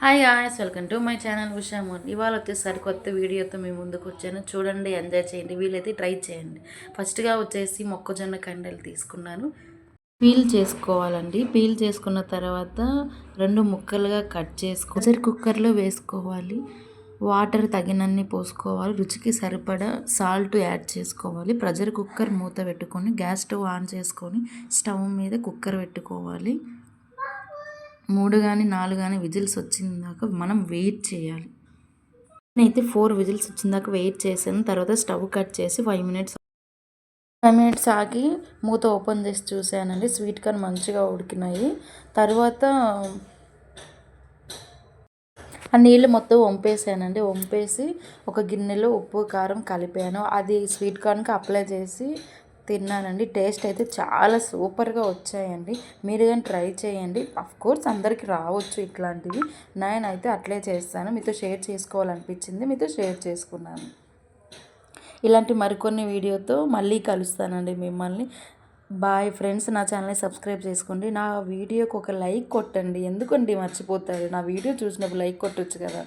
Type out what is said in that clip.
Hi guys, welcome to my channel Usha Mon. ఇవాళ వచ్చేసరికి కొత్త వీడియోతో మీ ముందుకు వచ్చాను. చూడండి, ఎంజాయ్ చేయండి, వీలైతే ట్రై చేయండి. ఫస్ట్గా వచ్చేసి మొక్కజొన్న కండలు తీసుకున్నాను. పీల్ చేసుకోవాలండి. పీల్ చేసుకున్న తర్వాత 2 ముక్కలుగా కట్ ప్రెషర్ కుక్కర్లో వేసుకోవాలి. వాటర్ తగినన్ని పోసుకోవాలి. రుచికి సరిపడా సాల్ట్ యాడ్ చేసుకోవాలి. ప్రెషర్ కుక్కర్ మూత పెట్టుకొని గ్యాస్ స్టవ్ ఆన్ చేసుకొని స్టవ్ మీద కుక్కర్ పెట్టుకోవాలి. 3 కానీ 4 కానీ విజిల్స్ వచ్చిందాక మనం వెయిట్ చేయాలి. నేనైతే 4 విజిల్స్ వచ్చిందాక వెయిట్ చేశాను. తర్వాత స్టవ్ కట్ చేసి 5 మినిట్స్ ఆగి మూత ఓపెన్ చేసి చూశానండి. స్వీట్ కార్న్ మంచిగా ఉడికినాయి. తర్వాత ఆ నీళ్ళు మొత్తం వంపేసానండి. వంపేసి ఒక గిన్నెలో ఉప్పు కారం కలిపాను. అది స్వీట్ కార్న్కి అప్లై చేసి తిన్నానండి. టేస్ట్ అయితే చాలా సూపర్గా వచ్చాయండి. మీరు కానీ ట్రై చేయండి. కోర్స్ అందరికీ రావచ్చు ఇట్లాంటివి. నేనైతే అట్లే చేస్తాను. మీతో షేర్ చేసుకోవాలనిపించింది, మీతో షేర్ చేసుకున్నాను. ఇలాంటి మరికొన్ని వీడియోతో మళ్ళీ కలుస్తానండి మిమ్మల్ని. Bye friends. నా ఛానల్ని సబ్స్క్రైబ్ చేసుకోండి. నా వీడియోకి ఒక లైక్ కొట్టండి. ఎందుకండి మర్చిపోతారు? నా వీడియో చూసినప్పుడు లైక్ కొట్టొచ్చు కదా.